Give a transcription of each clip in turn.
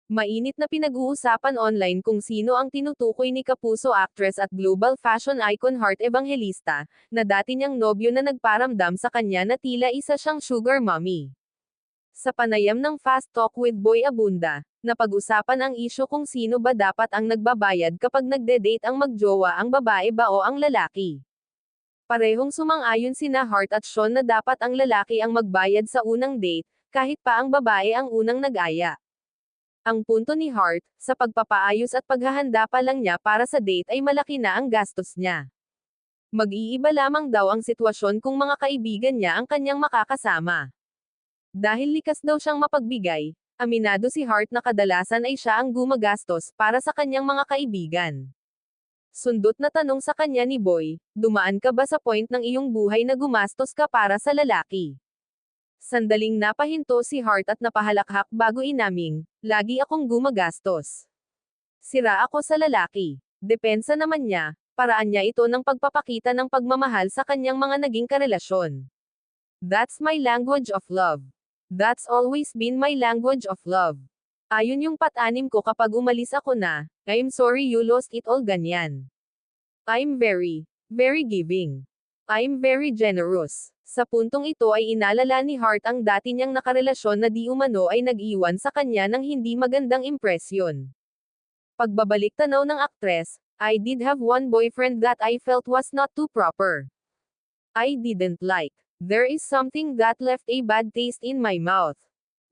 Mainit na pinag-uusapan online kung sino ang tinutukoy ni kapuso actress at global fashion icon Heart Evangelista, na dati niyang nobyo na nagparamdam sa kanya na tila isa siyang sugar mommy. Sa panayam ng Fast Talk with Boy Abunda, napag-usapan ang isyu kung sino ba dapat ang nagbabayad kapag nagde-date ang magjowa, ang babae ba o ang lalaki. Parehong sumang-ayon sina Heart at Sean na dapat ang lalaki ang magbayad sa unang date, kahit pa ang babae ang unang nag-aya. Ang punto ni Heart, sa pagpapaayos at paghahanda pa lang niya para sa date ay malaki na ang gastos niya. Mag-iiba lamang daw ang sitwasyon kung mga kaibigan niya ang kanyang makakasama. Dahil likas daw siyang mapagbigay, aminado si Heart na kadalasan ay siya ang gumagastos para sa kanyang mga kaibigan. Sundot na tanong sa kanya ni Boy, dumaan ka ba sa point ng iyong buhay na gumastos ka para sa lalaki? Sandaling napahinto si Heart at napahalakhak bago inaming, lagi akong gumagastos. Sira ako sa lalaki. Depensa naman niya, paraan niya ito ng pagpapakita ng pagmamahal sa kanyang mga naging karelasyon. That's my language of love. That's always been my language of love. Ayun yung pat-anim ko kapag umalis ako na, I'm sorry you lost it all ganyan. I'm very, very giving. I'm very generous. Sa puntong ito ay inalala ni Heart ang dati niyang nakarelasyon na di umano ay nag-iwan sa kanya ng hindi magandang impresyon. Pagbabalik tanaw ng aktres, I did have one boyfriend that I felt was not too proper. I didn't like. There is something that left a bad taste in my mouth.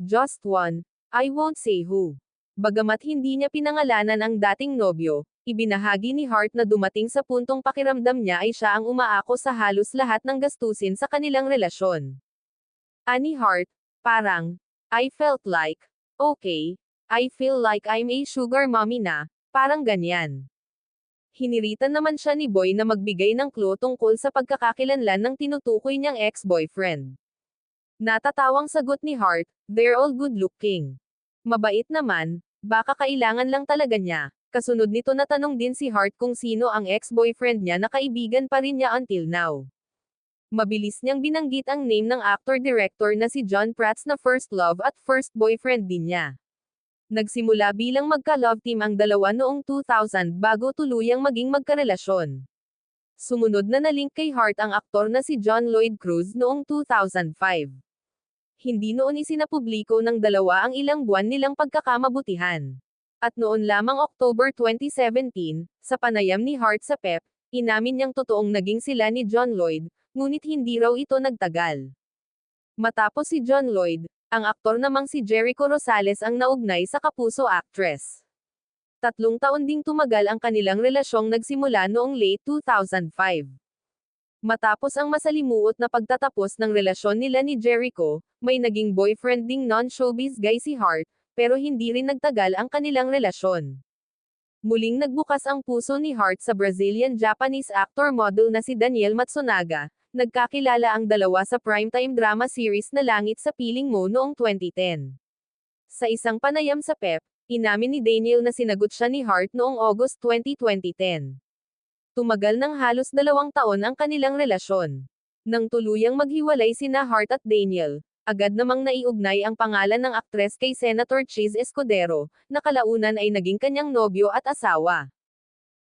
Just one. I won't say who. Bagamat hindi niya pinangalanan ang dating nobyo, ibinahagi ni Heart na dumating sa puntong pakiramdam niya ay siya ang umaako sa halos lahat ng gastusin sa kanilang relasyon. Ani Heart, parang, I felt like, okay, I feel like I'm a sugar mommy na, parang ganyan. Hiniritan naman siya ni Boy na magbigay ng clue tungkol sa pagkakakilanlan ng tinutukoy niyang ex-boyfriend. Natatawang sagot ni Heart, they're all good looking. Mabait naman, baka kailangan lang talaga niya. Kasunod nito natanong din si Heart kung sino ang ex-boyfriend niya na kaibigan pa rin niya until now. Mabilis niyang binanggit ang name ng actor-director na si John Prats na first love at first boyfriend din niya. Nagsimula bilang magka-love team ang dalawa noong 2000 bago tuluyang maging magkarelasyon. Sumunod na nalink kay Heart ang aktor na si John Lloyd Cruz noong 2005. Hindi noon isinapubliko ng dalawa ang ilang buwan nilang pagkakamabutihan. At noon lamang October 2017, sa panayam ni Heart sa PEP, inamin niyang totoong naging sila ni John Lloyd, ngunit hindi raw ito nagtagal. Matapos si John Lloyd, ang aktor namang si Jericho Rosales ang naugnay sa kapuso actress. 3 taon ding tumagal ang kanilang relasyong nagsimula noong late 2005. Matapos ang masalimuot na pagtatapos ng relasyon nila ni Jericho, may naging boyfriend ding non-showbiz guy si Heart, pero hindi rin nagtagal ang kanilang relasyon. Muling nagbukas ang puso ni Heart sa Brazilian-Japanese actor-model na si Daniel Matsunaga. Nagkakilala ang dalawa sa primetime drama series na Langit sa Piling Mo noong 2010. Sa isang panayam sa PEP, inamin ni Daniel na sinagot siya ni Heart noong August 2010. Tumagal ng halos 2 taon ang kanilang relasyon. Nang tuluyang maghiwalay sina Heart at Daniel, agad namang naiugnay ang pangalan ng aktres kay Senator Chis Escudero, na kalaunan ay naging kanyang nobyo at asawa.